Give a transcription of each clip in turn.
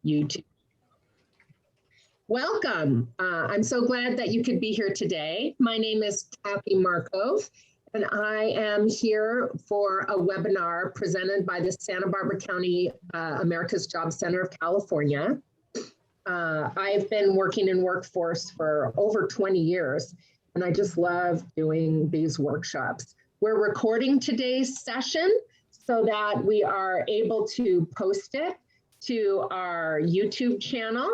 YouTube. Welcome. I'm so glad that you could be here today. My name is Kathy Markov, and I am here for a webinar presented by the Santa Barbara County America's Job Center of California. I've been working in workforce for over 20 years, and I just love doing these workshops. We're recording today's session so that we are able to post it to our YouTube channel.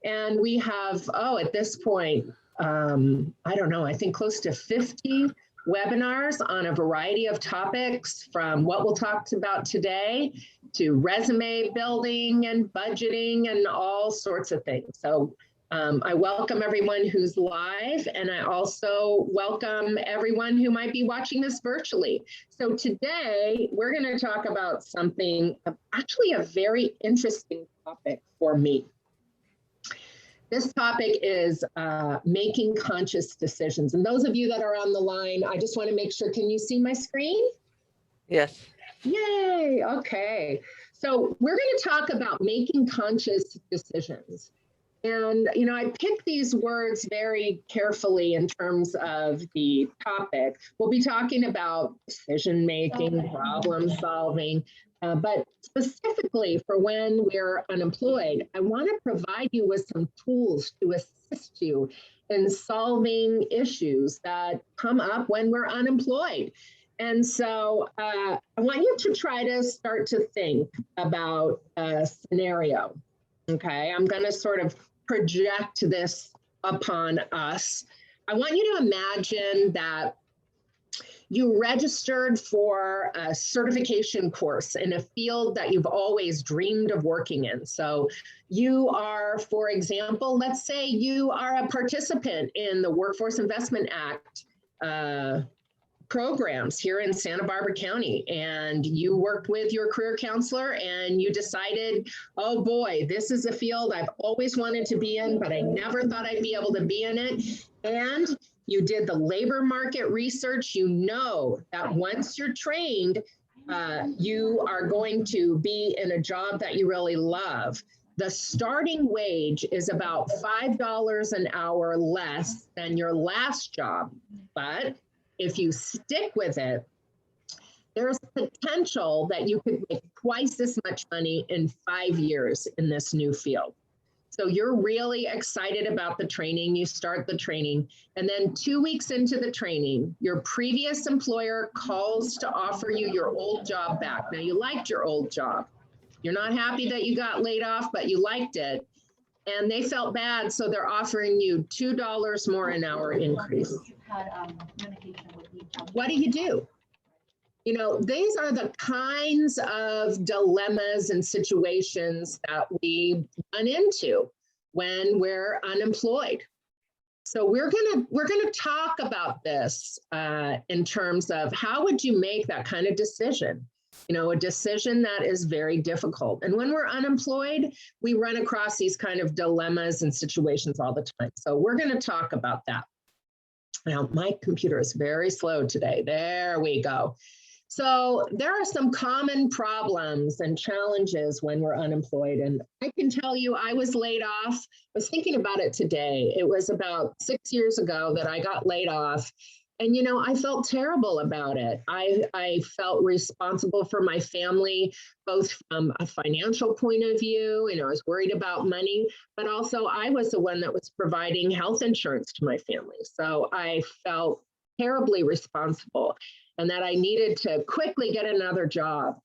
And we have, at this point, I don't know, I think close to 50 webinars on a variety of topics, from what we'll talk about today to resume building and budgeting and all sorts of things. So I welcome everyone who's live, and I also welcome everyone who might be watching this virtually. So today we're going to talk about something, actually a very interesting topic for me. This topic is making conscious decisions. And those of you that are on the line, I just want to make sure, can you see my screen? Yes. Yay, okay. So we're going to talk about making conscious decisions. And, you know, I picked these words very carefully in terms of the topic. We'll be talking about decision-making, problem solving, but specifically for when we're unemployed, I want to provide you with some tools to assist you in solving issues that come up when we're unemployed. And so I want you to try to start to think about a scenario. Okay, I'm going to sort of project this upon us. I want you to imagine that you registered for a certification course in a field that you've always dreamed of working in. So you are, for example, let's say you are a participant in the Workforce Investment Act programs here in Santa Barbara County, and you worked with your career counselor and you decided, oh boy, this is a field I've always wanted to be in, but I never thought I'd be able to be in it. And you did the labor market research. You know that once you're trained, you are going to be in a job that you really love. The starting wage is about $5 an hour less than your last job, but if you stick with it, there's potential that you could make twice as much money in 5 years in this new field. So you're really excited about the training. You start the training, and then 2 weeks into the training, your previous employer calls to offer you your old job back. Now, you liked your old job. You're not happy that you got laid off, but you liked it. And they felt bad, so they're offering you $2 more an hour increase. What do you do? You know, these are the kinds of dilemmas and situations that we run into when we're unemployed. So we're gonna talk about this in terms of how would you make that kind of decision? You know, a decision that is very difficult. And when we're unemployed, we run across these kind of dilemmas and situations all the time. So we're going to talk about that. Now, my computer is very slow today. There we go. So there are some common problems and challenges when we're unemployed. And I can tell you, I was laid off. I was thinking about it today. It was about 6 years ago that I got laid off. And, you know, I felt terrible about it. I felt responsible for my family, both from a financial point of view. You know, I was worried about money, but also I was the one that was providing health insurance to my family. So I felt terribly responsible, and that I needed to quickly get another job.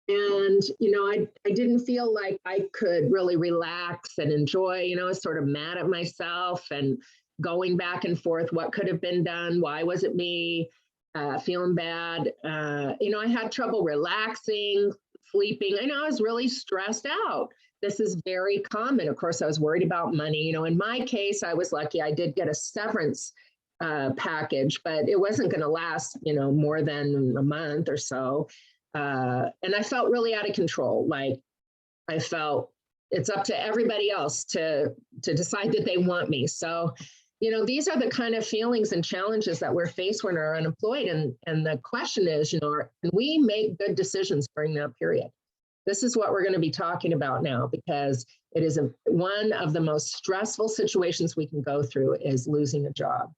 And, you know, I didn't feel like I could really relax and enjoy, you know, I was sort of mad at myself and going back and forth, what could have been done? Why was it me? Feeling bad. You know, I had trouble relaxing, sleeping. I know I was really stressed out. This is very common. Of course, I was worried about money. You know, in my case, I was lucky. I did get a severance package, but it wasn't going to last, you know, more than a month or so. And I felt really out of control. Like I felt it's up to everybody else to decide that they want me. So, you know, these are the kind of feelings and challenges that we're faced when we're unemployed. And the question is, you know, can we make good decisions during that period? This is what we're going to be talking about now, because it is one of the most stressful situations we can go through is losing a job.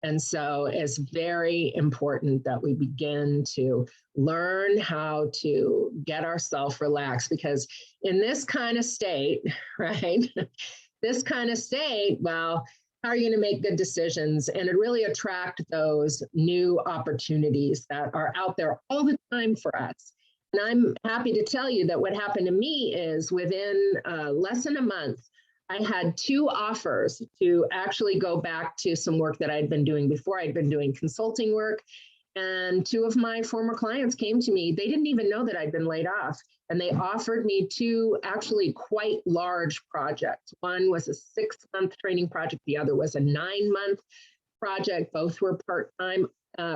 And so it's very important that we begin to learn how to get ourselves relaxed, because in this kind of state, right, this kind of state, well, how are you going to make good decisions and really attract those new opportunities that are out there all the time for us? And I'm happy to tell you that what happened to me is within less than a month, I had 2 offers to actually go back to some work that I'd been doing before. I'd been doing consulting work, and 2 of my former clients came to me. They didn't even know that I'd been laid off, and they offered me 2 actually quite large projects. One was a 6-month training project. The other was a 9-month project. Both were part-time.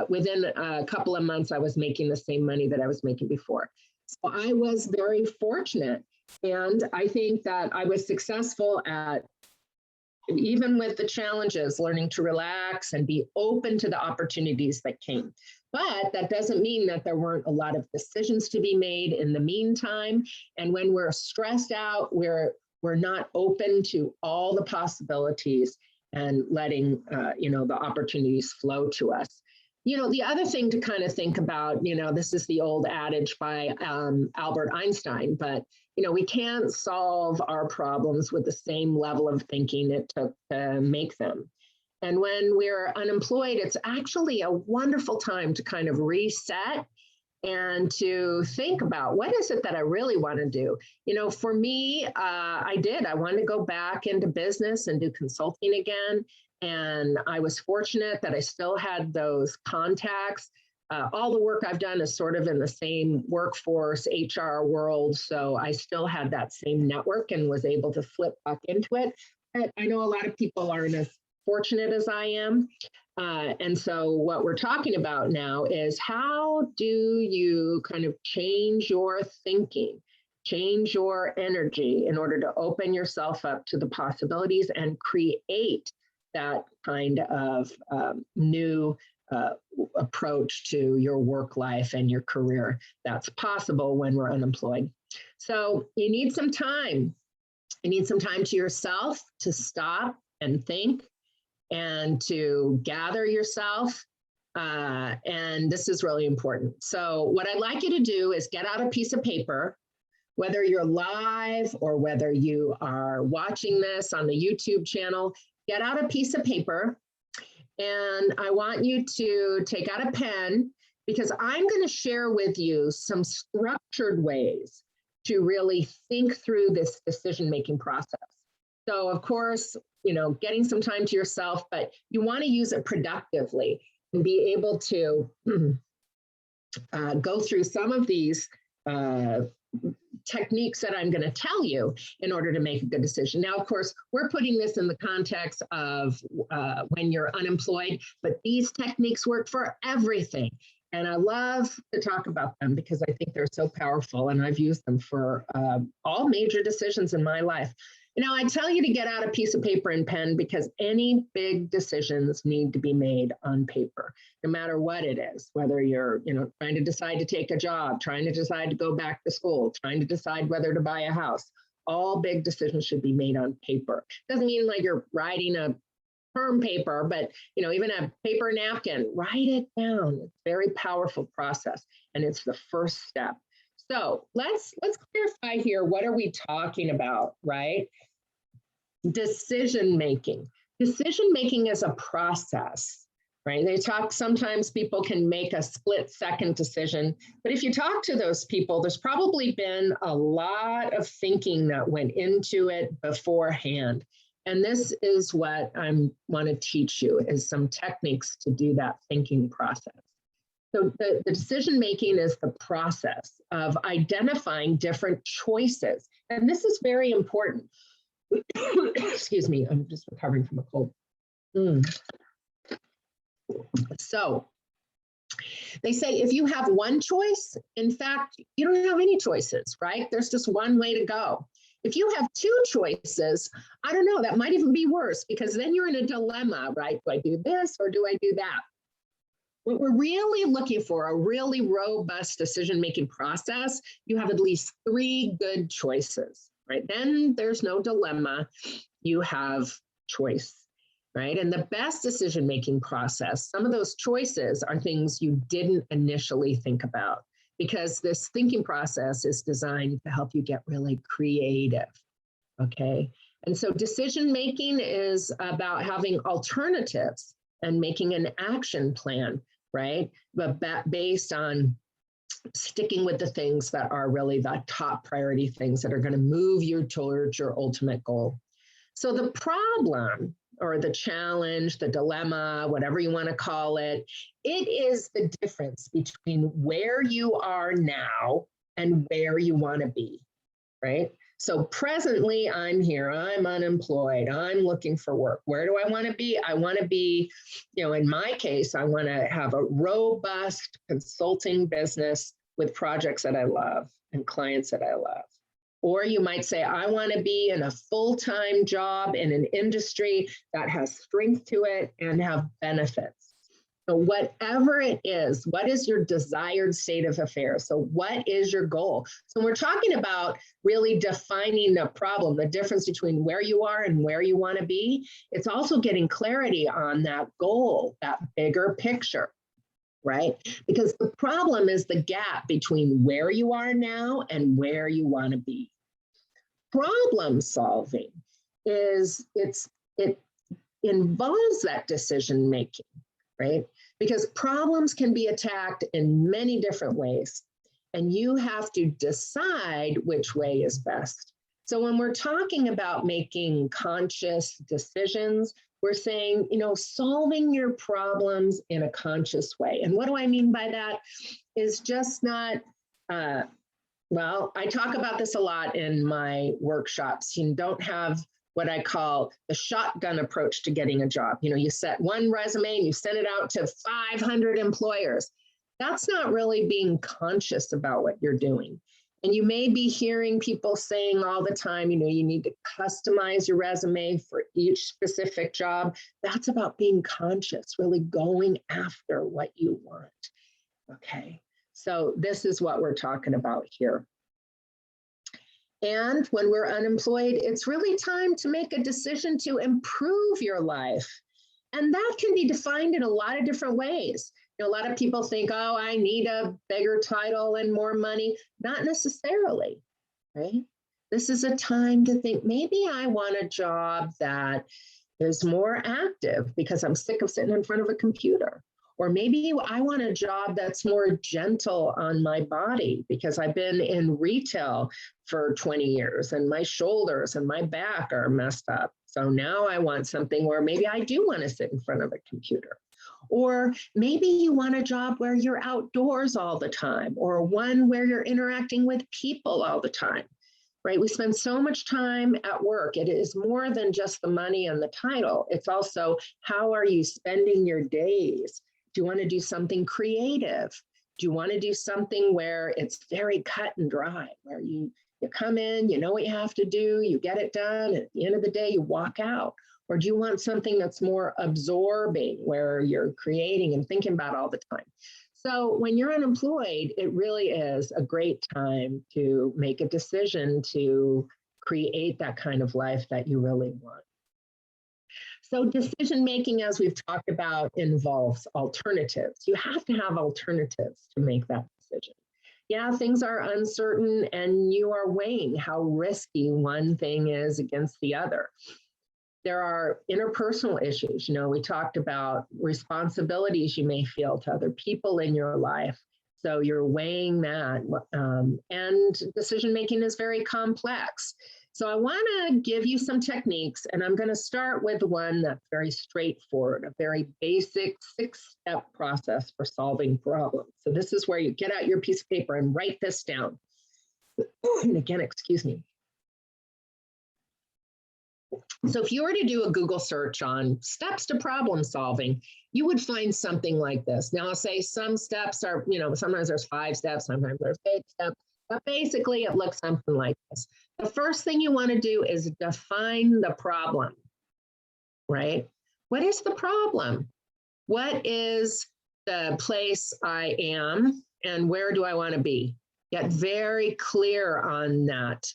Within a couple of months, I was making the same money that I was making before. So I was very fortunate. And I think that I was successful at, even with the challenges, learning to relax and be open to the opportunities that came. But that doesn't mean that there weren't a lot of decisions to be made in the meantime. And when we're stressed out, we're not open to all the possibilities and letting the opportunities flow to us. The other thing to kind of think about, this is the old adage by Albert Einstein, but, we can't solve our problems with the same level of thinking it took to make them. And when we're unemployed, it's actually a wonderful time to kind of reset and to think about, what is it that I really want to do? For me, I wanted to go back into business and do consulting again. And I was fortunate that I still had those contacts. All the work I've done is sort of in the same workforce, HR world. So I still had that same network and was able to flip back into it. But I know a lot of people aren't as fortunate as I am. And so what we're talking about now is, how do you kind of change your thinking, change your energy in order to open yourself up to the possibilities and create that kind of new approach to your work life and your career that's possible when we're unemployed. So you need some time. You need some time to yourself to stop and think and to gather yourself. And this is really important. So what I'd like you to do is get out a piece of paper, whether you're live or whether you are watching this on the YouTube channel. Get out a piece of paper, and I want you to take out a pen, because I'm going to share with you some structured ways to really think through this decision-making process. So of course, getting some time to yourself, but you want to use it productively and be able to go through some of these techniques that I'm going to tell you in order to make a good decision. Now, of course, we're putting this in the context of when you're unemployed, but these techniques work for everything. And I love to talk about them because I think they're so powerful, and I've used them for all major decisions in my life. I tell you to get out a piece of paper and pen, because any big decisions need to be made on paper, no matter what it is, whether you're, trying to decide to take a job, trying to decide to go back to school, trying to decide whether to buy a house. All big decisions should be made on paper. Doesn't mean like you're writing a term paper, but, even a paper napkin, write it down. It's a very powerful process, and it's the first step. So let's clarify here. What are we talking about, right? Decision-making. Decision-making is a process, right? Sometimes people can make a split-second decision, but if you talk to those people, there's probably been a lot of thinking that went into it beforehand. And this is what I want to teach you, is some techniques to do that thinking process. So the decision-making is the process of identifying different choices. And this is very important. Excuse me, I'm just recovering from a cold. So they say if you have one choice, in fact, you don't have any choices, right? There's just one way to go. If you have 2 choices, I don't know, that might even be worse, because then you're in a dilemma, right? Do I do this or do I do that? What we're really looking for, a really robust decision-making process, you have at least 3 good choices, right? Then there's no dilemma, you have choice, right? And the best decision-making process, some of those choices are things you didn't initially think about, because this thinking process is designed to help you get really creative, okay? And so decision-making is about having alternatives and making an action plan, right? But based on sticking with the things that are really the top priority things that are going to move you towards your ultimate goal. So the problem or the challenge, the dilemma, whatever you want to call it, it is the difference between where you are now and where you want to be, right? So presently I'm here, I'm unemployed, I'm looking for work. Where do I want to be? I want to be, in my case, I want to have a robust consulting business with projects that I love and clients that I love. Or you might say, I want to be in a full-time job in an industry that has strength to it and have benefits. So whatever it is, what is your desired state of affairs? So what is your goal? So we're talking about really defining the problem, the difference between where you are and where you want to be. It's also getting clarity on that goal, that bigger picture, right? Because the problem is the gap between where you are now and where you want to be. Problem solving it involves that decision making, right? Because problems can be attacked in many different ways, and you have to decide which way is best. So when we're talking about making conscious decisions, we're saying, solving your problems in a conscious way. And what do I mean by that? Is just not, I talk about this a lot in my workshops. You don't have what I call the shotgun approach to getting a job. You set one resume and you send it out to 500 employers. That's not really being conscious about what you're doing. And you may be hearing people saying all the time, you need to customize your resume for each specific job. That's about being conscious, really going after what you want. Okay, so this is what we're talking about here. And when we're unemployed, it's really time to make a decision to improve your life. And that can be defined in a lot of different ways. A lot of people think, oh, I need a bigger title and more money. Not necessarily, right? This is a time to think, maybe I want a job that is more active because I'm sick of sitting in front of a computer. Or maybe I want a job that's more gentle on my body because I've been in retail for 20 years and my shoulders and my back are messed up. So now I want something where maybe I do want to sit in front of a computer. Or maybe you want a job where you're outdoors all the time, or one where you're interacting with people all the time, right? We spend so much time at work. It is more than just the money and the title. It's also, how are you spending your days? Do you want to do something creative? Do you want to do something where it's very cut and dry, where you come in, you know what you have to do, you get it done, and at the end of the day, you walk out? Or do you want something that's more absorbing, where you're creating and thinking about all the time? So when you're unemployed, it really is a great time to make a decision to create that kind of life that you really want. So decision-making, as we've talked about, involves alternatives. You have to have alternatives to make that decision. Yeah, things are uncertain and you are weighing how risky one thing is against the other. There are interpersonal issues. We talked about responsibilities you may feel to other people in your life. So you're weighing that. And decision-making is very complex. So I want to give you some techniques, and I'm going to start with one that's very straightforward, a very basic 6-step process for solving problems. So this is where you get out your piece of paper and write this down. And again, excuse me. So if you were to do a Google search on steps to problem solving, you would find something like this. Now I'll say some steps are, sometimes there's 5 steps, sometimes there's 8 steps, but basically it looks something like this. The first thing you want to do is define the problem, right? What is the problem? What is the place I am and where do I want to be? Get very clear on that.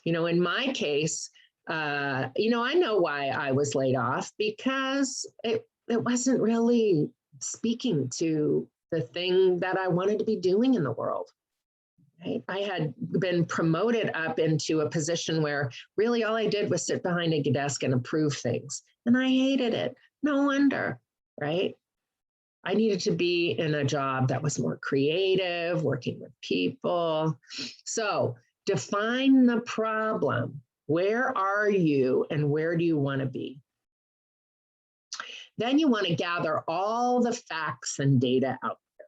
You know, in my case, you know, I know why I was laid off, because it wasn't really speaking to the thing that I wanted to be doing in the world. Right? I had been promoted up into a position where really all I did was sit behind a desk and approve things. And I hated it. No wonder, right? I needed to be in a job that was more creative, working with people. So define the problem. Where are you and where do you want to be? Then you want to gather all the facts and data out there.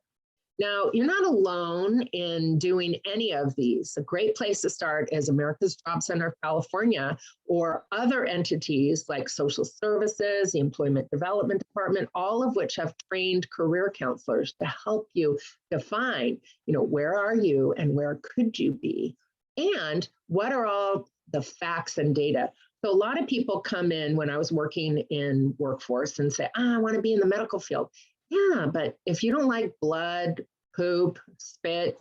Now, you're not alone in doing any of these. A great place to start is America's Job Center of California, or other entities like social services, the Employment Development Department, all of which have trained career counselors to help you define, you know, where are you and where could you be? And what are all the facts and data? So a lot of people come in when I was working in workforce and say, I want to be in the medical field. Yeah, but if you don't like blood, poop, spit,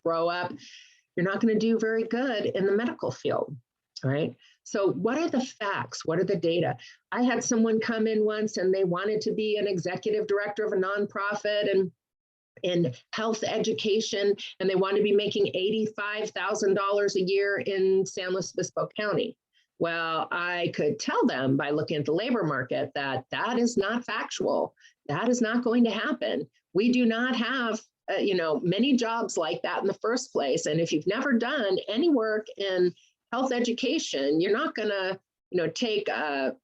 throw up, you're not going to do very good in the medical field, right? So what are the facts? What are the data? I had someone come in once and they wanted to be an executive director of a nonprofit and in health education, and they wanted to be making $85,000 a year in San Luis Obispo County. Well, I could tell them by looking at the labor market that that is not factual. That is not going to happen. We do not have, you know, many jobs like that in the first place. And if you've never done any work in health education, you're not going to, you know, take a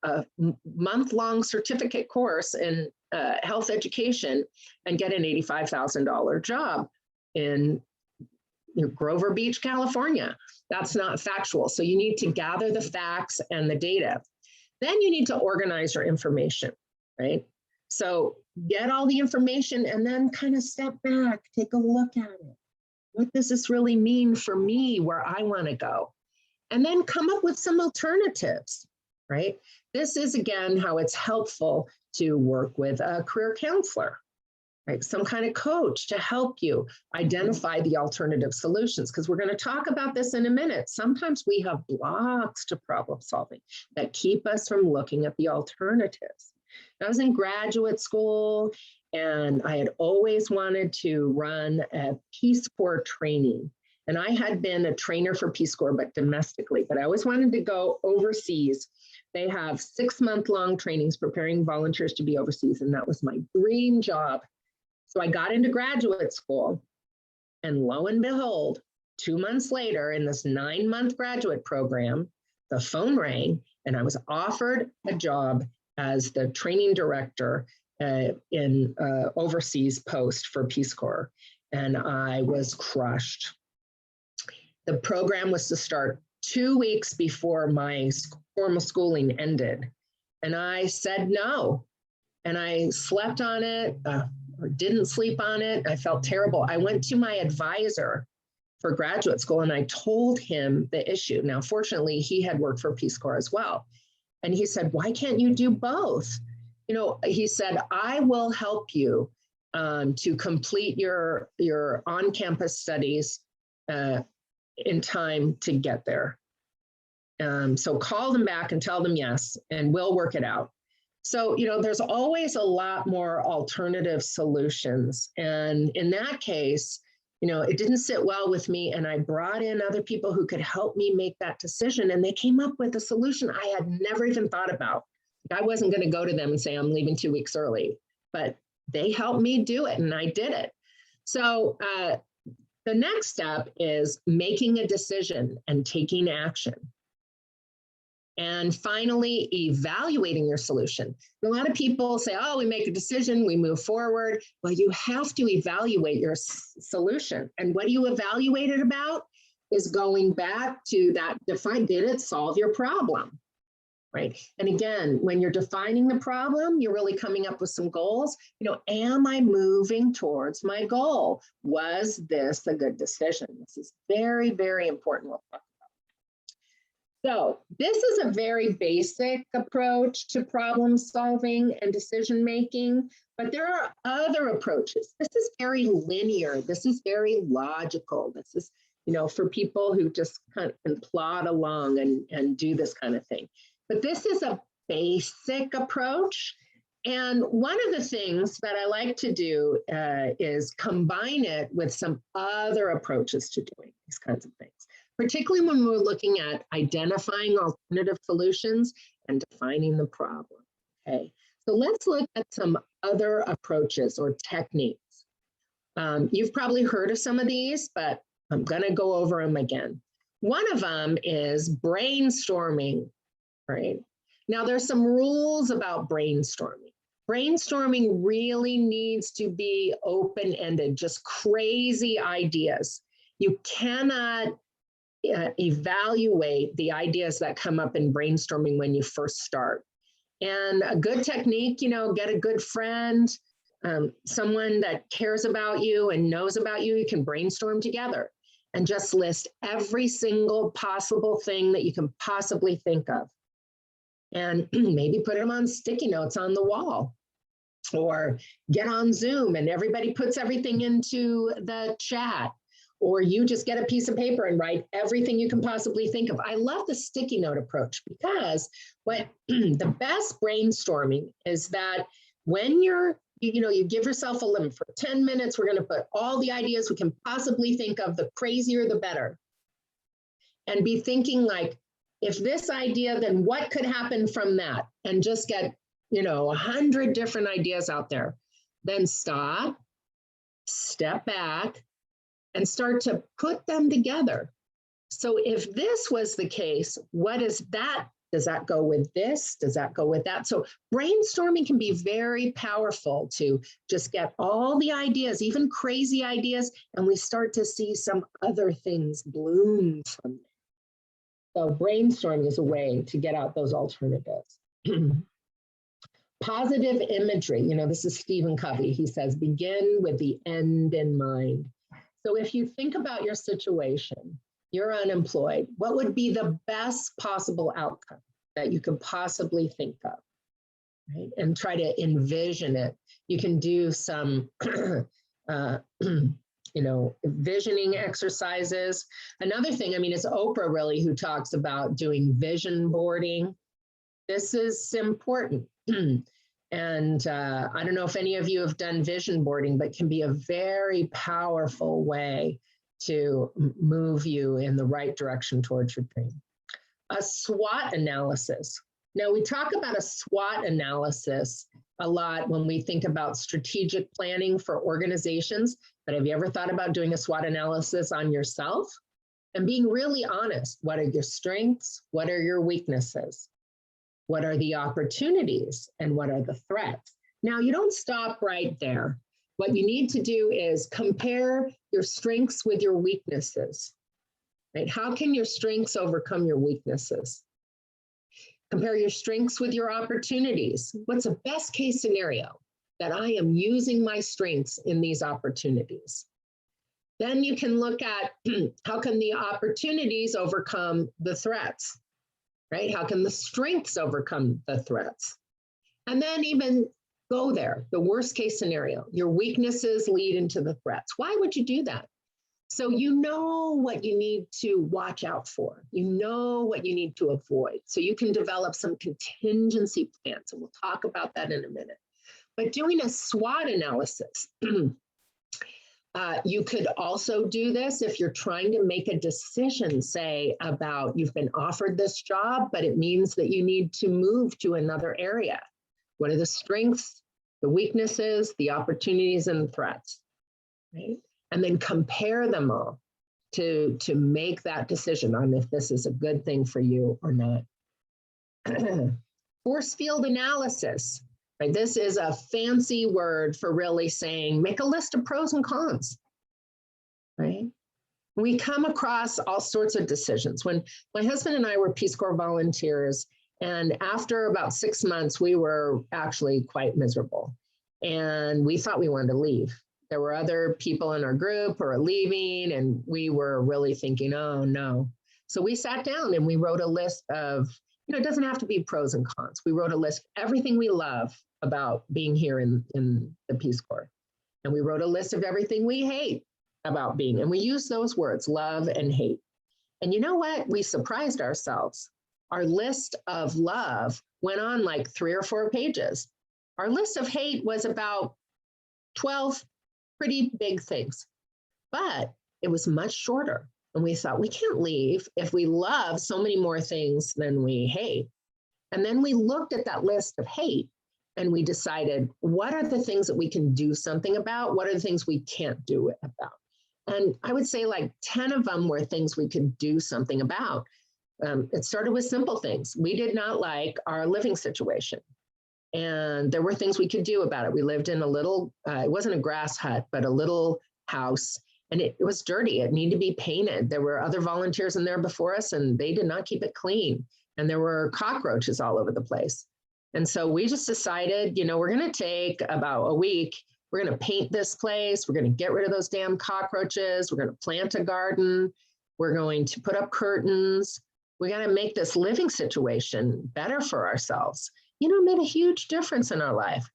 month-long certificate course in health education and get an $85,000 job in Grover Beach, California. That's not factual. So you need to gather the facts and the data. Then you need to organize your information, right? So get all the information and then kind of step back, take a look at it. What does this really mean for me, where I want to go? And then come up with some alternatives, right? This is, again, how it's helpful to work with a career counselor, right? Some kind of coach to help you identify the alternative solutions, because we're going to talk about this in a minute. Sometimes we have blocks to problem solving that keep us from looking at the alternatives. I was in graduate school and I had always wanted to run a Peace Corps training. And I had been a trainer for Peace Corps, but domestically, but I always wanted to go overseas. They have 6-month-long trainings preparing volunteers to be overseas, and that was my dream job. So I got into graduate school, and lo and behold, 2 months later in this 9-month graduate program, the phone rang and I was offered a job as the training director in overseas post for Peace Corps. And I was crushed. The program was to start 2 weeks before my formal schooling ended. And I said no. And I slept on it or didn't sleep on it. I felt terrible. I went to my advisor for graduate school and I told him the issue. Now, fortunately, he had worked for Peace Corps as well. And he said, why can't you do both? You know, he said, I will help you to complete your on-campus studies in time to get there. So call them back and tell them yes, and we'll work it out. So, you know, there's always a lot more alternative solutions. And in that case, you know, it didn't sit well with me. And I brought in other people who could help me make that decision. And they came up with a solution I had never even thought about. I wasn't going to go to them and say, I'm leaving 2 weeks early, but they helped me do it and I did it. So the next step is making a decision and taking action. And finally, evaluating your solution. A lot of people say, oh, we make a decision, we move forward. Well, you have to evaluate your solution. And what you evaluate it about is going back to that define, did it solve your problem? Right. And again, when you're defining the problem, you're really coming up with some goals. You know, am I moving towards my goal? Was this a good decision? This is very, very important. We'll talk about. So this is a very basic approach to problem solving and decision making, but there are other approaches. This is very linear. This is very logical. This is, for people who just kind of can plod along and do this kind of thing. But this is a basic approach. And one of the things that I like to do is combine it with some other approaches to doing these kinds of things, particularly when we're looking at identifying alternative solutions and defining the problem. Okay, so let's look at some other approaches or techniques. You've probably heard of some of these, but I'm going to go over them again. One of them is brainstorming, right? Now, there's some rules about brainstorming. Brainstorming really needs to be open-ended, just crazy ideas. You cannot evaluate the ideas that come up in brainstorming when you first start. And a good technique, get a good friend, someone that cares about you and knows about you, you can brainstorm together and just list every single possible thing that you can possibly think of. And maybe put them on sticky notes on the wall, or get on Zoom and everybody puts everything into the chat, or you just get a piece of paper and write everything you can possibly think of. I love the sticky note approach, because what the best brainstorming is that when you give yourself a limit for 10 minutes, we're going to put all the ideas we can possibly think of, the crazier the better, and be thinking like, if this idea, then what could happen from that? And just get, 100 different ideas out there. Then stop, step back, and start to put them together. So if this was the case, what is that? Does that go with this? Does that go with that? So brainstorming can be very powerful to just get all the ideas, even crazy ideas, and we start to see some other things bloom from them. So brainstorming is a way to get out those alternatives. Positive imagery, this is Stephen Covey. He says, begin with the end in mind. So if you think about your situation, you're unemployed, what would be the best possible outcome that you could possibly think of, right? And try to envision it. You can do some visioning exercises. Another thing, it's Oprah really who talks about doing vision boarding. This is important. And I don't know if any of you have done vision boarding, but can be a very powerful way to move you in the right direction towards your dream. A SWOT analysis. Now, we talk about a SWOT analysis a lot when we think about strategic planning for organizations, but have you ever thought about doing a SWOT analysis on yourself and being really honest? What are your strengths? What are your weaknesses? What are the opportunities and what are the threats? Now, you don't stop right there. What you need to do is compare your strengths with your weaknesses, right? How can your strengths overcome your weaknesses? Compare your strengths with your opportunities. What's a best case scenario that I am using my strengths in these opportunities? Then you can look at how can the opportunities overcome the threats, right? How can the strengths overcome the threats? And then even go there, the worst case scenario, your weaknesses lead into the threats. Why would you do that? So you know what you need to watch out for. You know what you need to avoid. So you can develop some contingency plans, and we'll talk about that in a minute. But doing a SWOT analysis, you could also do this if you're trying to make a decision, say, about you've been offered this job, but it means that you need to move to another area. What are the strengths, the weaknesses, the opportunities, and the threats, right? And then compare them all to make that decision on if this is a good thing for you or not. Forcefield analysis, right? This is a fancy word for really saying, make a list of pros and cons, right? We come across all sorts of decisions. When my husband and I were Peace Corps volunteers, and after about 6 months, we were actually quite miserable. And we thought we wanted to leave. There were other people in our group who were leaving, and we were really thinking, oh no. So we sat down and we wrote a list of, it doesn't have to be pros and cons. We wrote a list of everything we love about being here in the Peace Corps. And we wrote a list of everything we hate about being, and we used those words, love and hate. And you know what? We surprised ourselves. Our list of love went on like 3 or 4 pages. Our list of hate was about 12 pretty big things, but it was much shorter. And we thought, we can't leave if we love so many more things than we hate. And then we looked at that list of hate and we decided, what are the things that we can do something about? What are the things we can't do it about? And I would say like 10 of them were things we could do something about. It started with simple things. We did not like our living situation. And there were things we could do about it. We lived in a little, it wasn't a grass hut, but a little house. And it was dirty. It needed to be painted. There were other volunteers in there before us, and they did not keep it clean. And there were cockroaches all over the place. And so we just decided, we're going to take about a week. We're going to paint this place. We're going to get rid of those damn cockroaches. We're going to plant a garden. We're going to put up curtains. We got to make this living situation better for ourselves. It made a huge difference in our life.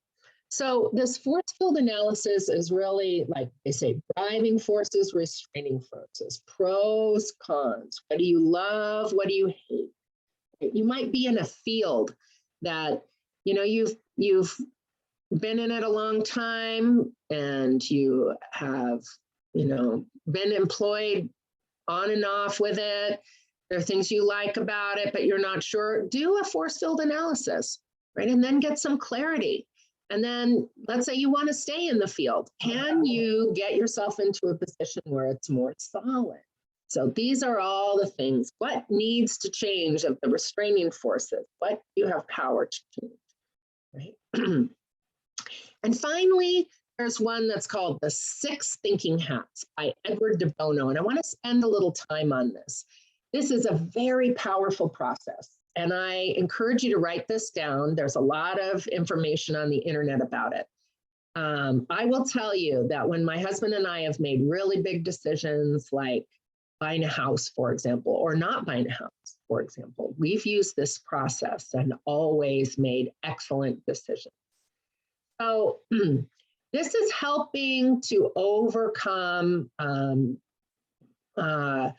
So this Forcefield analysis is really, like they say, driving forces, restraining forces, pros, cons. What do you love? What do you hate? You might be in a field that, you've been in it a long time and you have, been employed on and off with it. There are things you like about it, but you're not sure. Do a Forcefield analysis, right? And then get some clarity. And then let's say you want to stay in the field. Can you get yourself into a position where it's more solid? So these are all the things. What needs to change of the restraining forces? What do you have power to change, right? And finally, there's one that's called The 6 Thinking Hats by Edward de Bono. And I want to spend a little time on this. This is a very powerful process. And I encourage you to write this down. There's a lot of information on the internet about it. I will tell you that when my husband and I have made really big decisions, like buying a house, for example, or not buying a house, for example, we've used this process and always made excellent decisions. So this is helping to overcome our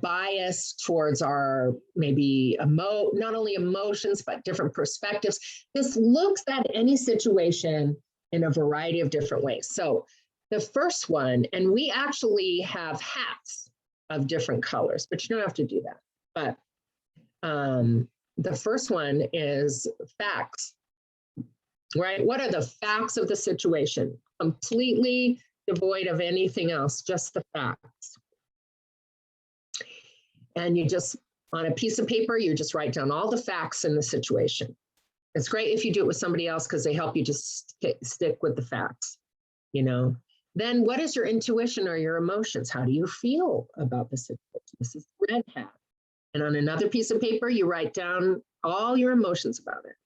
bias towards our maybe not only emotions, but different perspectives. This looks at any situation in a variety of different ways. So the first one, and we actually have hats of different colors, but you don't have to do that. But the first one is facts, right? What are the facts of the situation? Completely devoid of anything else, just the facts. And you just, on a piece of paper, you just write down all the facts in the situation. It's great if you do it with somebody else because they help you just stick with the facts, Then what is your intuition or your emotions? How do you feel about the situation? This is the red hat. And on another piece of paper, you write down all your emotions about it.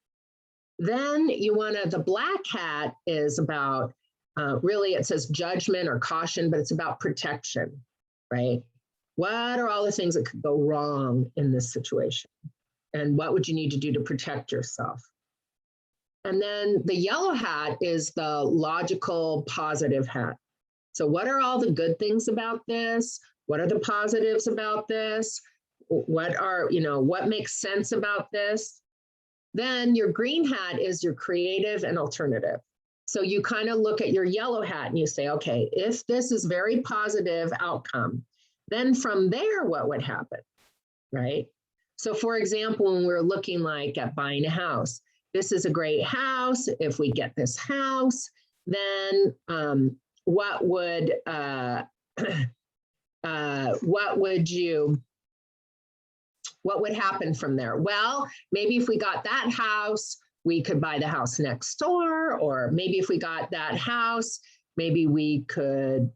Then the black hat is about, really it says judgment or caution, but it's about protection, right? What are all the things that could go wrong in this situation? And what would you need to do to protect yourself? And then the yellow hat is the logical positive hat. So what are all the good things about this? What are the positives about this? What makes sense about this? Then your green hat is your creative and alternative. So you kind of look at your yellow hat and you say, okay, if this is very positive outcome, then from there, what would happen, right? So for example, when we're looking at buying a house, this is a great house. If we get this house, then what would happen from there? Well, maybe if we got that house, we could buy the house next door, or maybe if we got that house, maybe we could,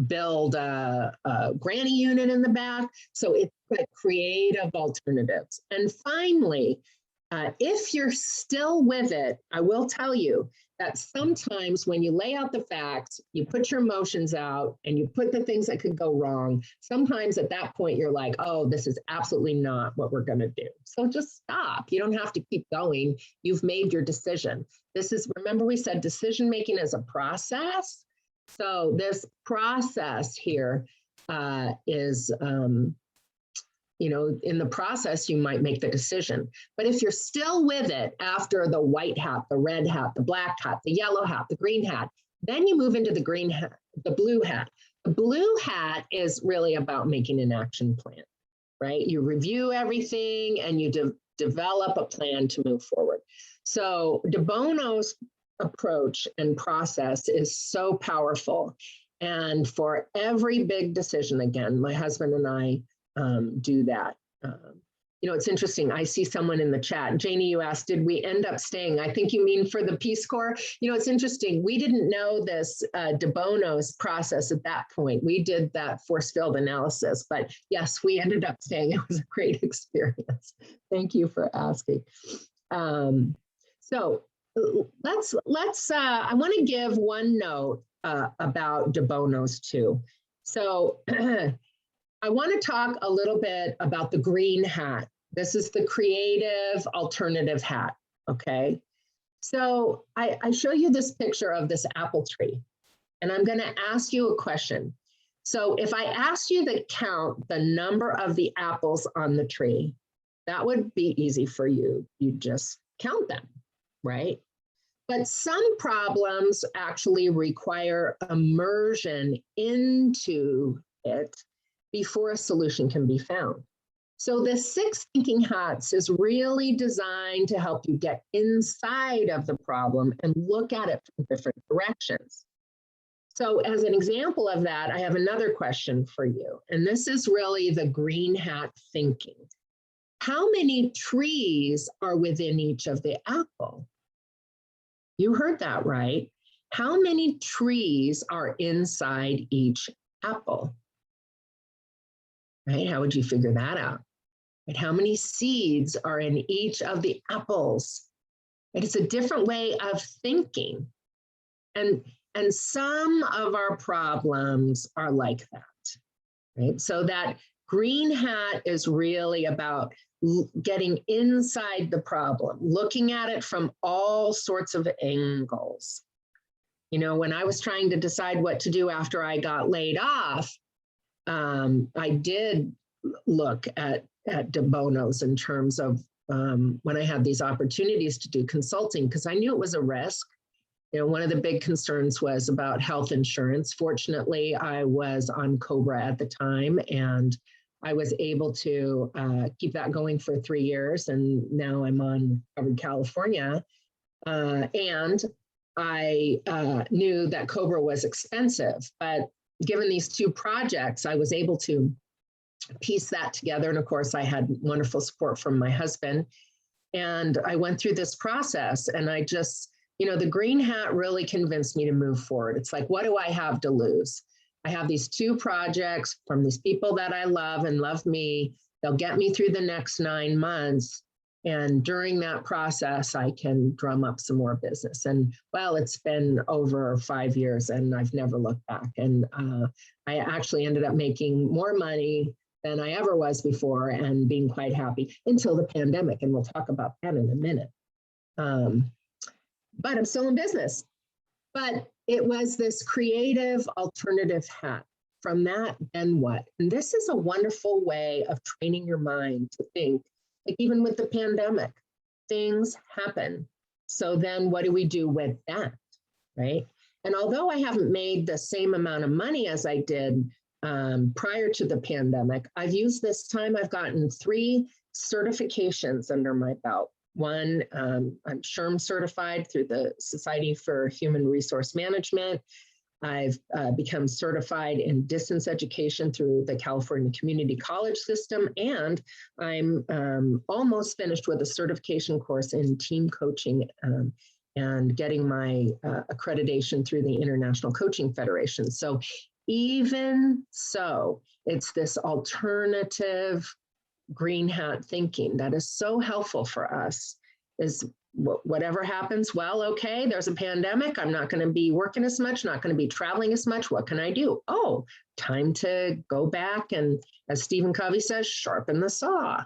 build a granny unit in the back. So it's like creative alternatives. And finally, If you're still with it, I will tell you that sometimes when you lay out the facts, you put your emotions out and you put the things that could go wrong, sometimes at that point you're like, oh, this is absolutely not what we're going to do. So just stop. You don't have to keep going. You've made your decision. This is, remember we said decision making is a process. So this process here is, you know, in the process, you might make the decision. But if you're still with it after the white hat, the red hat, the black hat, the yellow hat, the green hat, then you move into the green hat, the blue hat. The blue hat is really about making an action plan, right? You review everything and you develop a plan to move forward. So De Bono's approach and process is so powerful. And for every big decision, again, my husband and I do that. You know, it's interesting. I see someone in the chat. Janie, you asked, did we end up staying? I think you mean for the Peace Corps. You know, it's interesting. We didn't know this De Bono's process at that point. We did that Forcefield Analysis, but yes, we ended up staying. It was a great experience. Thank you for asking. So let's I want to give one note about De Bono's too. So I want to talk a little bit about the green hat. This is the creative alternative hat, okay? So I show you this picture of this apple tree, and I'm going to ask you a question. So if I asked you to count the number of the apples on the tree, that would be easy for you. You just count them, right? But some problems actually require immersion into it before a solution can be found. So the 6 thinking hats is really designed to help you get inside of the problem and look at it from different directions. So as an example of that, I have another question for you. And this is really the green hat thinking. How many trees are within each of the apple? You heard that right. How many trees are inside each apple? Right? How would you figure that out? Right? How many seeds are in each of the apples? Right? It's a different way of thinking. And some of our problems are like that. Right? So that green hat is really about getting inside the problem, looking at it from all sorts of angles. You know, when I was trying to decide what to do after I got laid off, I did look at De Bono's in terms of when I had these opportunities to do consulting, because I knew it was a risk. You know, one of the big concerns was about health insurance. Fortunately, I was on COBRA at the time, and I was able to keep that going for 3 years, and now I'm on Covered California. And I knew that COBRA was expensive, but given these 2 projects, I was able to piece that together. And of course, I had wonderful support from my husband. And I went through this process, and I just, you know, the green hat really convinced me to move forward. It's like, what do I have to lose? I have these 2 projects from these people that I love and love me. They'll get me through the next 9 months. And during that process, I can drum up some more business. And well, it's been over 5 years and I've never looked back. And I actually ended up making more money than I ever was before and being quite happy until the pandemic. And we'll talk about that in a minute. But I'm still in business. But it was this creative alternative hat. From that, then what? And this is a wonderful way of training your mind to think. Like even with the pandemic, things happen. So then what do we do with that, right? And although I haven't made the same amount of money as I did prior to the pandemic, I've used this time, I've gotten 3 certifications under my belt. One, I'm SHRM certified through the Society for Human Resource Management. I've become certified in distance education through the California Community College system, and I'm almost finished with a certification course in team coaching and getting my accreditation through the International Coaching Federation. So even so, it's this alternative green hat thinking that is so helpful for us. is whatever happens, well, okay, there's a pandemic. I'm not going to be working as much, not going to be traveling as much. What can I do? Oh, time to go back and, as Stephen Covey says, sharpen the saw,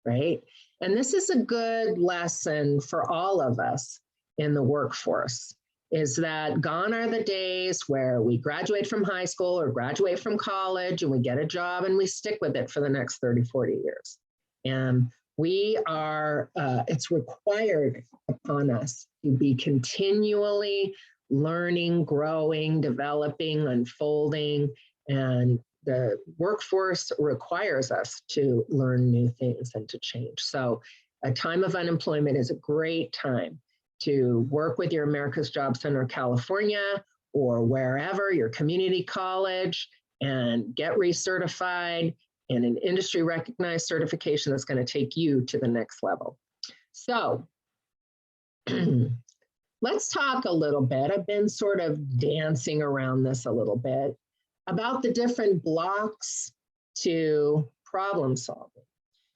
right? And this is a good lesson for all of us in the workforce, is that gone are the days where we graduate from high school or graduate from college and we get a job and we stick with it for the next 30, 40 years. And we are, it's required upon us to be continually learning, growing, developing, unfolding, and the workforce requires us to learn new things and to change. So a time of unemployment is a great time to work with your America's Job Center California or wherever, your community college, and get recertified in an industry recognized certification that's going to take you to the next level. So let's talk a little bit. I've been sort of dancing around this a little bit about the different blocks to problem solving.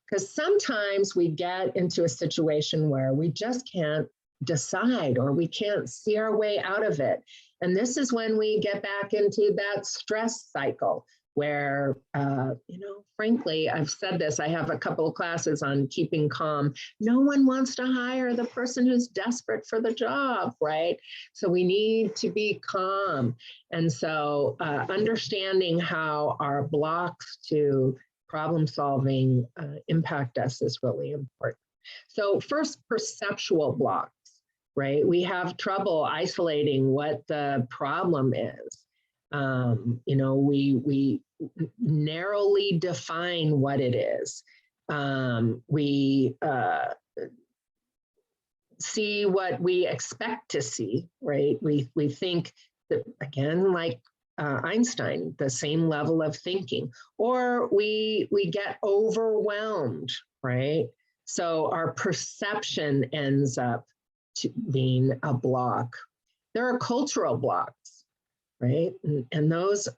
Because sometimes we get into a situation where we just can't decide or we can't see our way out of it. And this is when we get back into that stress cycle where, frankly, I've said this, I have a couple of classes on keeping calm. No one wants to hire the person who's desperate for the job, right? So we need to be calm. And so understanding how our blocks to problem solving impact us is really important. So first, perceptual blocks, right? We have trouble isolating what the problem is. We narrowly define what it is. We see what we expect to see, right? We think that, again, like Einstein, the same level of thinking, or we get overwhelmed, right? So our perception ends up being a block. There are cultural blocks, right? And those,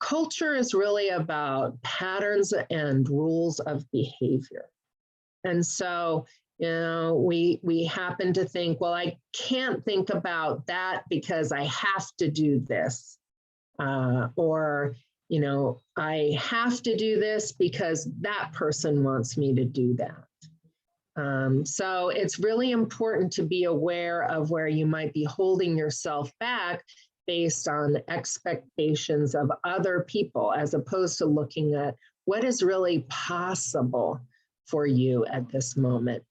culture is really about patterns and rules of behavior. And so, we happen to think, well, I can't think about that because I have to do this. Or, I have to do this because that person wants me to do that. So it's really important to be aware of where you might be holding yourself back based on expectations of other people, as opposed to looking at what is really possible for you at this moment.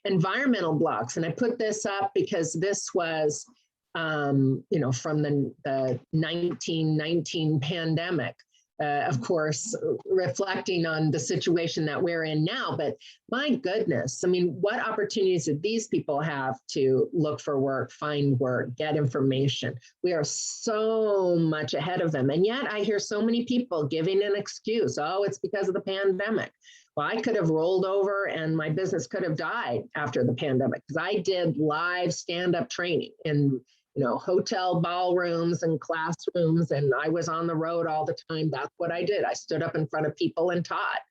Environmental blocks, and I put this up because this was, from the 1919 pandemic. Of course, reflecting on the situation that we're in now, but my goodness, I mean, what opportunities did these people have to look for work, find work, get information? We are so much ahead of them. And yet I hear so many people giving an excuse. Oh, it's because of the pandemic. Well, I could have rolled over and my business could have died after the pandemic because I did live stand-up training in hotel ballrooms and classrooms, and I was on the road all the time. That's what I did. I stood up in front of people and taught,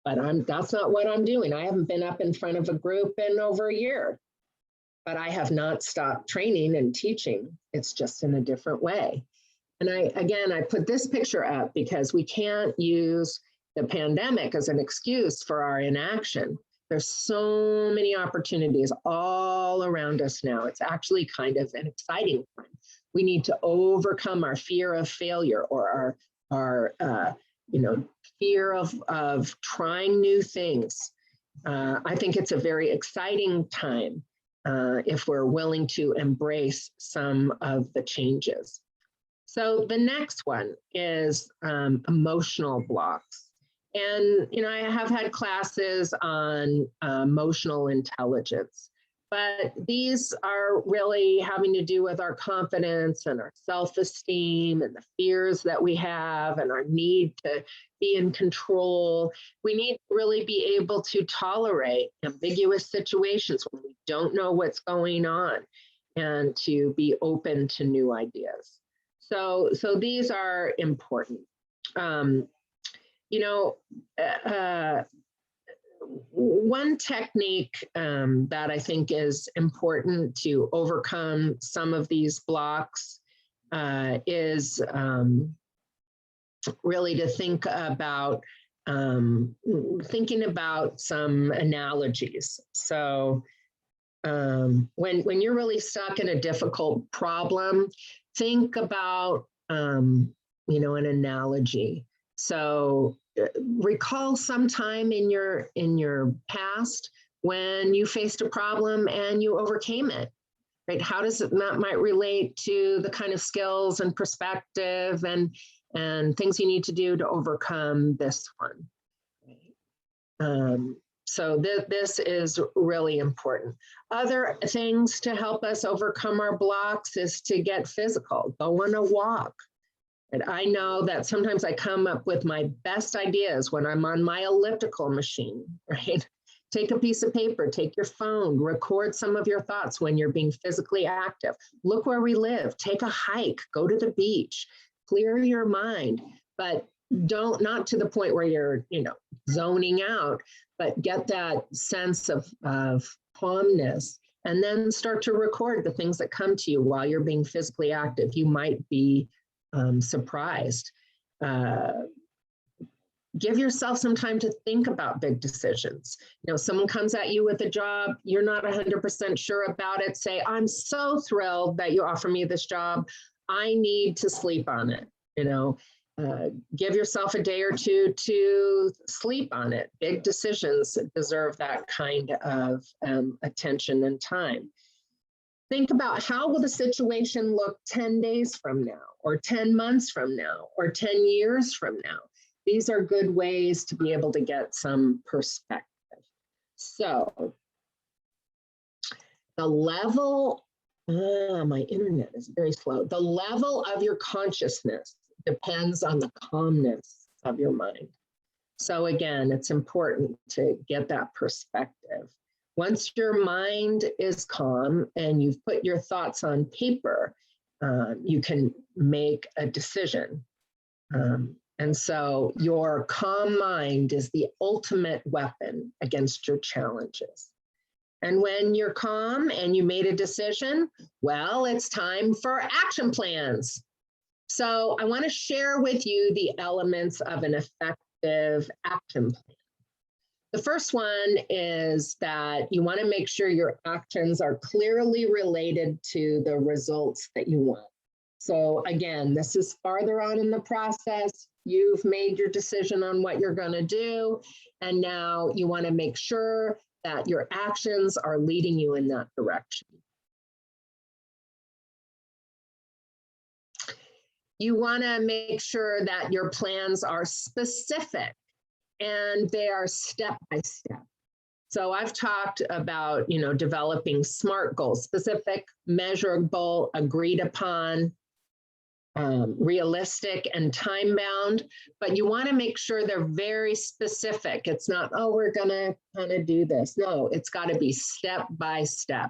but that's not what I'm doing. I haven't been up in front of a group in over a year, but I have not stopped training and teaching. It's just in a different way. And I put this picture up because we can't use the pandemic as an excuse for our inaction. There's so many opportunities all around us now. It's actually kind of an exciting time. We need to overcome our fear of failure or our fear of trying new things. I think it's a very exciting time if we're willing to embrace some of the changes. So the next one is emotional blocks. And, I have had classes on emotional intelligence, but these are really having to do with our confidence and our self-esteem and the fears that we have and our need to be in control. We need to really be able to tolerate ambiguous situations when we don't know what's going on and to be open to new ideas. So these are one technique that I think is important to overcome some of these blocks is really to think about thinking about some analogies. So when you're really stuck in a difficult problem, think about an analogy. So recall some time in your past when you faced a problem and you overcame it. Right? How does it that might relate to the kind of skills and perspective and things you need to do to overcome this one? So this is really important. Other things to help us overcome our blocks is to get physical, go on a walk. And I know that sometimes I come up with my best ideas when I'm on my elliptical machine, right? Take a piece of paper, take your phone, record some of your thoughts when you're being physically active. Look where we live, take a hike, go to the beach, clear your mind, but not to the point where you're, zoning out, but get that sense of calmness and then start to record the things that come to you while you're being physically active. You might be surprised. Give yourself some time to think about big decisions. Someone comes at you with a job, you're not 100% sure about it. Say, I'm so thrilled that you offer me this job. I need to sleep on it. Give yourself a day or two to sleep on it. Big decisions deserve that kind of attention and time. Think about how will the situation look 10 days from now, or 10 months from now, or 10 years from now. These are good ways to be able to get some perspective. So the level, my internet is very slow. The level of your consciousness depends on the calmness of your mind. So again, it's important to get that perspective. Once your mind is calm and you've put your thoughts on paper, you can make a decision. And so your calm mind is the ultimate weapon against your challenges. And when you're calm and you made a decision, well, it's time for action plans. So I want to share with you the elements of an effective action plan. The first one is that you want to make sure your actions are clearly related to the results that you want. So again, this is farther on in the process. You've made your decision on what you're going to do, and now you want to make sure that your actions are leading you in that direction. You want to make sure that your plans are specific and they are step by step. So I've talked about, developing SMART goals: specific, measurable, agreed upon, realistic, and time bound. But you want to make sure they're very specific. It's not, oh, we're going to kind of do this. No, it's got to be step by step.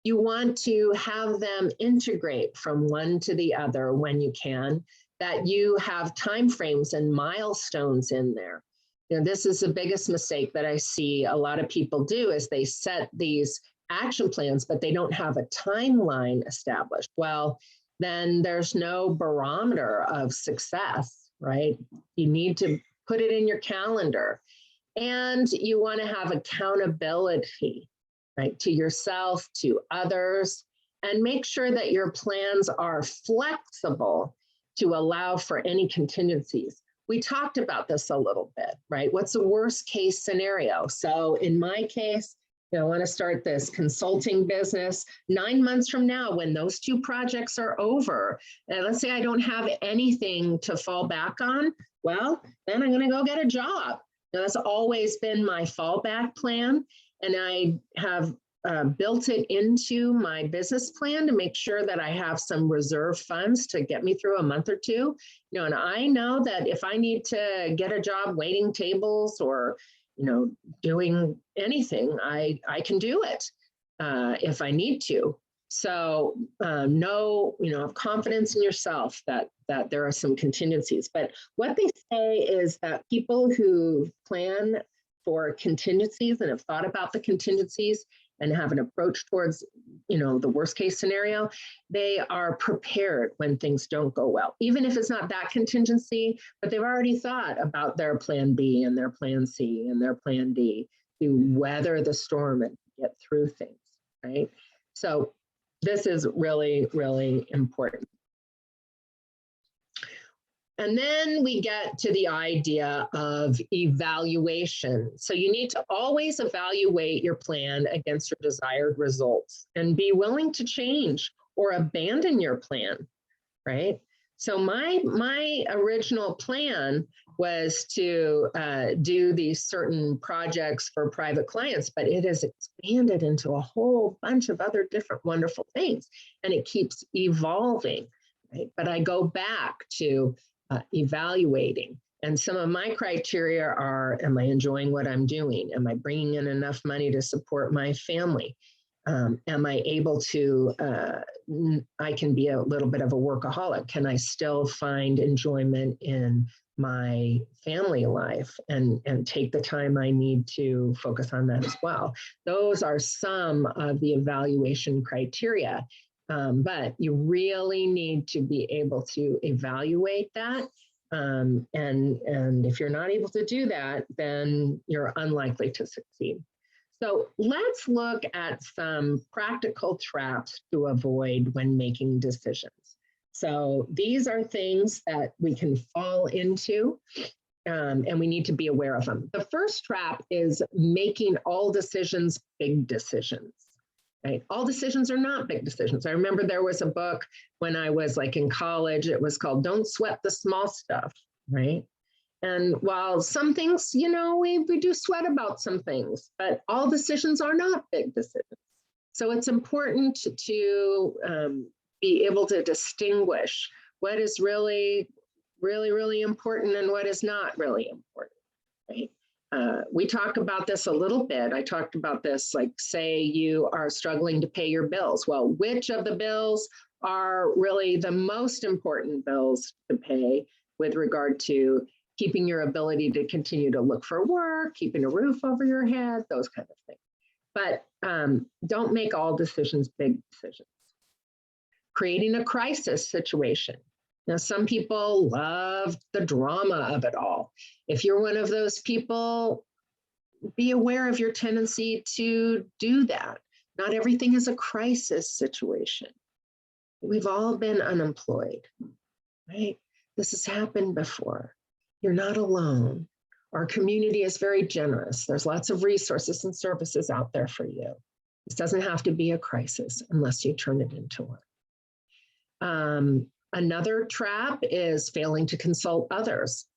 You want to have them integrate from one to the other when you can, that you have timeframes and milestones in there. This is the biggest mistake that I see a lot of people do, is they set these action plans, but they don't have a timeline established. Well, then there's no barometer of success, right? You need to put it in your calendar. And you want to have accountability, right, to yourself, to others, and make sure that your plans are flexible to allow for any contingencies. We talked about this a little bit, right? What's the worst case scenario? So in my case, I want to start this consulting business 9 months from now when those 2 projects are over. And let's say I don't have anything to fall back on. Well, then I'm going to go get a job. Now, that's always been my fallback plan. And I have built it into my business plan to make sure that I have some reserve funds to get me through a month or two. And I know that if I need to get a job waiting tables or, doing anything, I can do it if I need to. So have confidence in yourself that there are some contingencies. But what they say is that people who plan for contingencies and have thought about the contingencies and have an approach towards, the worst case scenario, they are prepared when things don't go well, even if it's not that contingency, but they've already thought about their plan B and their plan C and their plan D to weather the storm and get through things, right? So this is really, really important. And then we get to the idea of evaluation. So you need to always evaluate your plan against your desired results and be willing to change or abandon your plan, right? So my original plan was to do these certain projects for private clients, but it has expanded into a whole bunch of other different wonderful things, and it keeps evolving, right? But I go back to evaluating. And some of my criteria are, am I enjoying what I'm doing? Am I bringing in enough money to support my family? Am I able to, I can be a little bit of a workaholic. Can I still find enjoyment in my family life and take the time I need to focus on that as well? Those are some of the evaluation criteria. But you really need to be able to evaluate that. And if you're not able to do that, then you're unlikely to succeed. So let's look at some practical traps to avoid when making decisions. So these are things that we can fall into, and we need to be aware of them. The first trap is making all decisions big decisions. Right? All decisions are not big decisions. I remember there was a book when I was like in college, it was called Don't Sweat the Small Stuff, right? And while some things, we do sweat about some things, but all decisions are not big decisions. So it's important to be able to distinguish what is really, really, really important and what is not really important, right? We talk about this a little bit. I talked about this, like say you are struggling to pay your bills. Well, which of the bills are really the most important bills to pay with regard to keeping your ability to continue to look for work, keeping a roof over your head, those kind of things. But don't make all decisions big decisions. Creating a crisis situation. Now, some people love the drama of it all. If you're one of those people, be aware of your tendency to do that. Not everything is a crisis situation. We've all been unemployed, right? This has happened before. You're not alone. Our community is very generous. There's lots of resources and services out there for you. This doesn't have to be a crisis unless you turn it into one. Another trap is failing to consult others.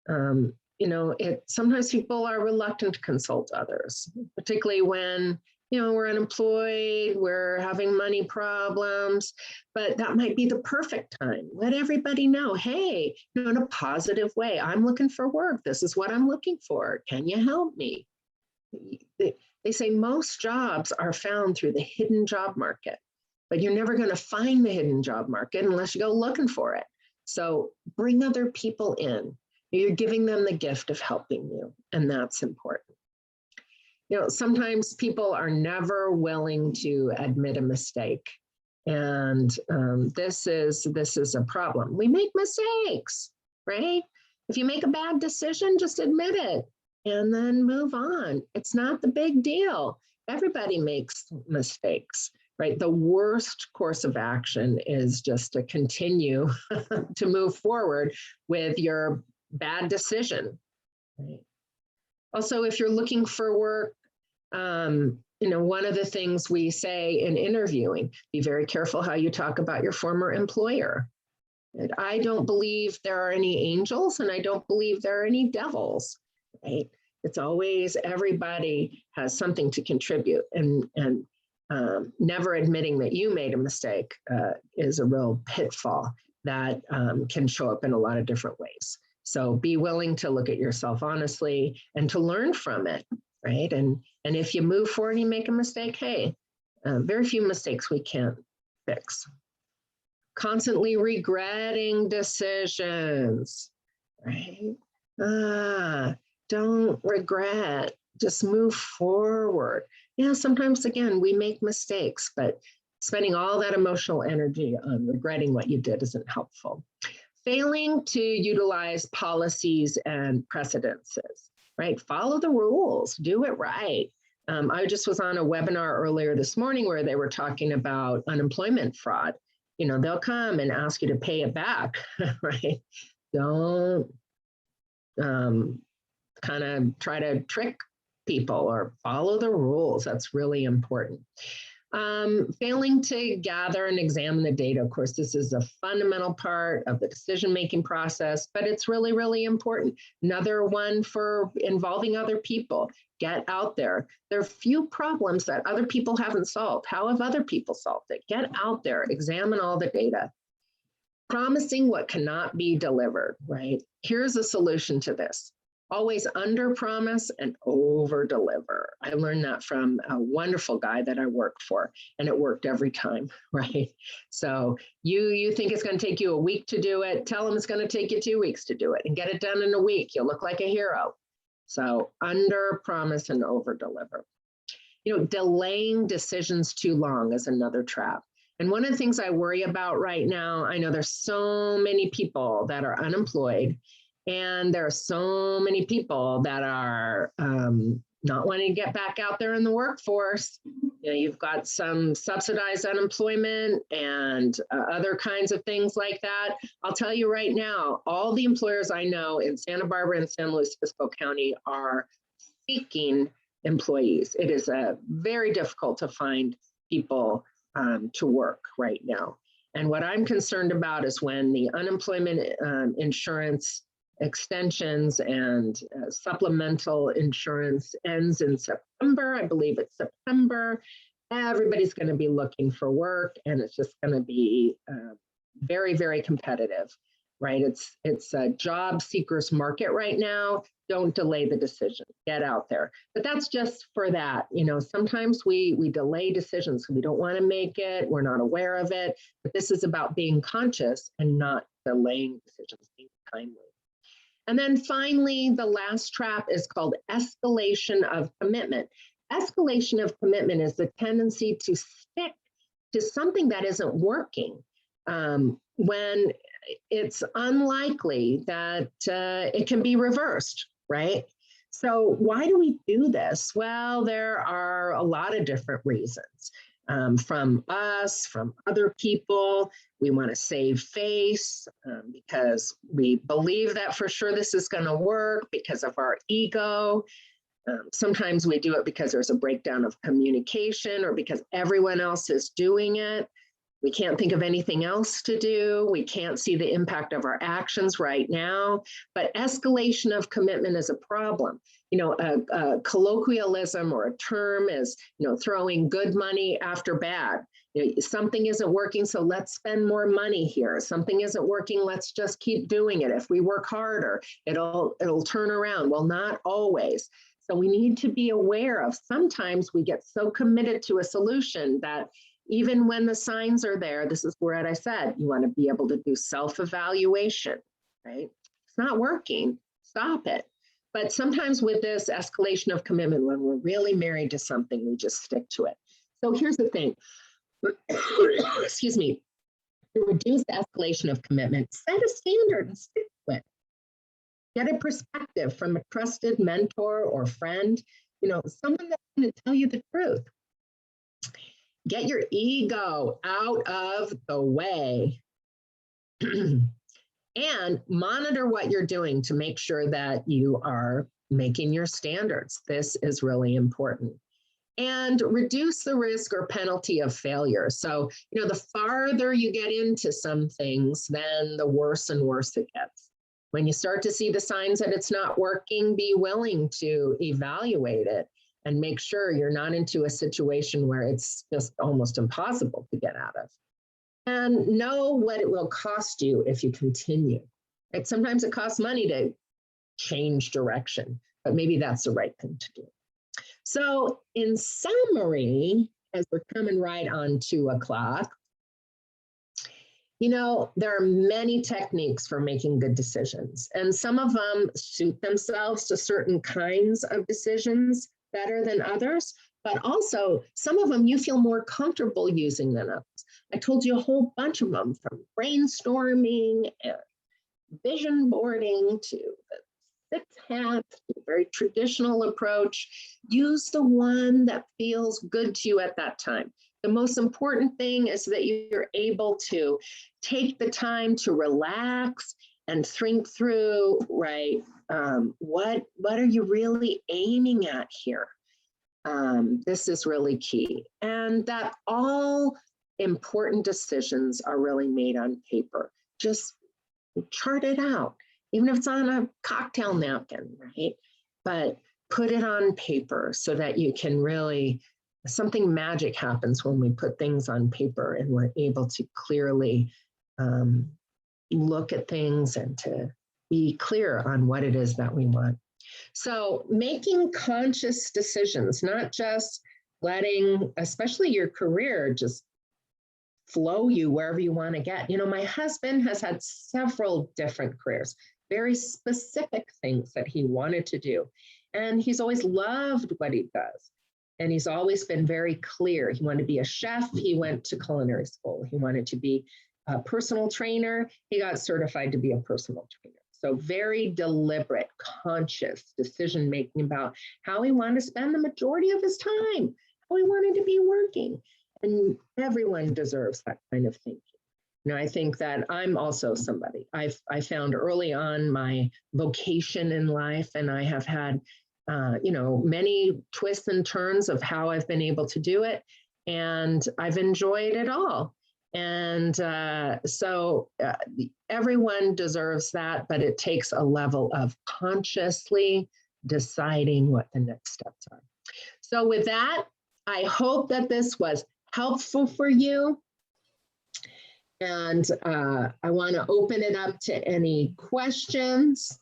Sometimes people are reluctant to consult others, particularly when, we're unemployed, we're having money problems, but that might be the perfect time. Let everybody know, hey, in a positive way, I'm looking for work. This is what I'm looking for. Can you help me? They say most jobs are found through the hidden job market. But you're never going to find the hidden job market unless you go looking for it. So bring other people in. You're giving them the gift of helping you, and that's important. Sometimes people are never willing to admit a mistake, and this is a problem. We make mistakes, right? If you make a bad decision, just admit it and then move on. It's not the big deal. Everybody makes mistakes. Right? The worst course of action is just to continue to move forward with your bad decision. Right? Also, if you're looking for work, one of the things we say in interviewing, be very careful how you talk about your former employer. And I don't believe there are any angels, and I don't believe there are any devils. Right? It's always everybody has something to contribute, and never admitting that you made a mistake is a real pitfall that can show up in a lot of different ways. So be willing to look at yourself honestly and to learn from it, right? And if you move forward and you make a mistake, hey, very few mistakes we can't fix. Constantly regretting decisions, right? don't regret, just move forward. Yeah, sometimes again, we make mistakes, but spending all that emotional energy on regretting what you did isn't helpful. Failing to utilize policies and precedences, right? Follow the rules, do it right. I just was on a webinar earlier this morning where they were talking about unemployment fraud. You know, they'll come and ask you to pay it back, right? Don't kind of try to trick people or follow the rules. That's really important. Failing to gather and examine the data. Of course, this is a fundamental part of the decision-making process, but it's really, really important. Another one for involving other people. Get out there. There are few problems that other people haven't solved. How have other people solved it? Get out there, examine all the data. Promising what cannot be delivered, right? Here's a solution to this. Always under promise and over deliver. I learned that from a wonderful guy that I worked for, and it worked every time, right? So you think it's going to take you a week to do it, tell them it's going to take you 2 weeks to do it and get it done in a week. You'll look like a hero. So under promise and over deliver. You know, delaying decisions too long is another trap. And one of the things I worry about right now, I know there's so many people that are unemployed, and there are so many people that are not wanting to get back out there in the workforce. You know, you've got some subsidized unemployment and other kinds of things like that. I'll tell you right now, all the employers I know in Santa Barbara and San Luis Obispo County are seeking employees. It is very difficult to find people to work right now. And what I'm concerned about is when the unemployment insurance extensions and supplemental insurance ends in September. I believe it's September. Everybody's going to be looking for work, and it's just going to be very, very competitive, right? It's a job seekers market right now. Don't delay the decision. Get out there. But that's just for that. You know, sometimes we delay decisions. We don't want to make it. We're not aware of it. But this is about being conscious and not delaying decisions, being timely. And then finally, the last trap is called escalation of commitment. Escalation of commitment is the tendency to stick to something that isn't working when it's unlikely that it can be reversed, right? So why do we do this? Well, there are a lot of different reasons. From us, from other people. We want to save face because we believe that for sure this is going to work because of our ego. Sometimes we do it because there's a breakdown of communication or because everyone else is doing it. We can't think of anything else to do. We can't see the impact of our actions right now. But escalation of commitment is a problem. You know, a colloquialism or a term is, you know, throwing good money after bad. You know, something isn't working, so let's spend more money here. Something isn't working, let's just keep doing it. If we work harder, it'll turn around. Well, not always. So we need to be aware of sometimes we get so committed to a solution that even when the signs are there, this is where I said, you want to be able to do self-evaluation, right? It's not working, stop it. But sometimes with this escalation of commitment, when we're really married to something, we just stick to it. So here's the thing, excuse me, to reduce the escalation of commitment, set a standard and stick to it. Get a perspective from a trusted mentor or friend, you know, someone that's going to tell you the truth. Get your ego out of the way and monitor what you're doing to make sure that you are making your standards. This is really important. And reduce the risk or penalty of failure. So, you know, the farther you get into some things, then the worse and worse it gets. When you start to see the signs that it's not working, be willing to evaluate it and make sure you're not into a situation where it's just almost impossible to get out of. And know what it will cost you if you continue. Right? Sometimes it costs money to change direction, but maybe that's the right thing to do. So in summary, as we're coming right on 2 o'clock, You know, there are many techniques for making good decisions, and some of them suit themselves to certain kinds of decisions better than others, but also some of them you feel more comfortable using than others. I told you a whole bunch of them, from brainstorming and vision boarding to the 6 hats, very traditional approach. Use the one that feels good to you at that time. The most important thing is that you're able to take the time to relax and think through, right? What are you really aiming at here? This is really key. And that all important decisions are really made on paper. Just chart it out, even if it's on a cocktail napkin, right? But put it on paper so that you can really, something magic happens when we put things on paper and we're able to clearly look at things and to be clear on what it is that we want. So making conscious decisions, not just letting, especially your career, just flow you wherever you want to get. You know, my husband has had several different careers, very specific things that he wanted to do. And he's always loved what he does. And he's always been very clear. He wanted to be a chef. He went to culinary school. He wanted to be a personal trainer. He got certified to be a personal trainer. So very deliberate, conscious decision-making about how he wanted to spend the majority of his time, how he wanted to be working. And everyone deserves that kind of thinking. You know, I think that I'm also somebody. I found early on my vocation in life, and I have had you know, many twists and turns of how I've been able to do it. And I've enjoyed it all. And so everyone deserves that, but it takes a level of consciously deciding what the next steps are. So with that, I hope that this was helpful for you. And I want to open it up to any questions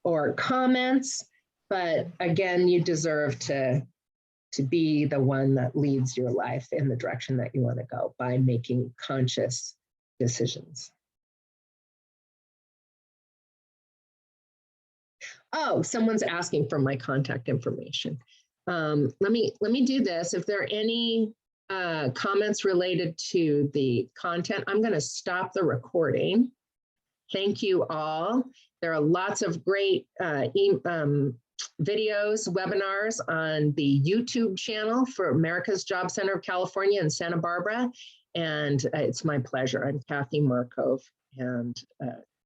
or comments. But again, you deserve to be the one that leads your life in the direction that you want to go by making conscious decisions. Oh, someone's asking for my contact information. Let me do this. If there are any comments related to the content, I'm going to stop the recording. Thank you all. There are lots of great videos, webinars on the YouTube channel for America's Job Center of California in Santa Barbara. And it's my pleasure. I'm Kathy Markov, and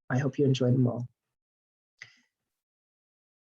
I hope you enjoy them all.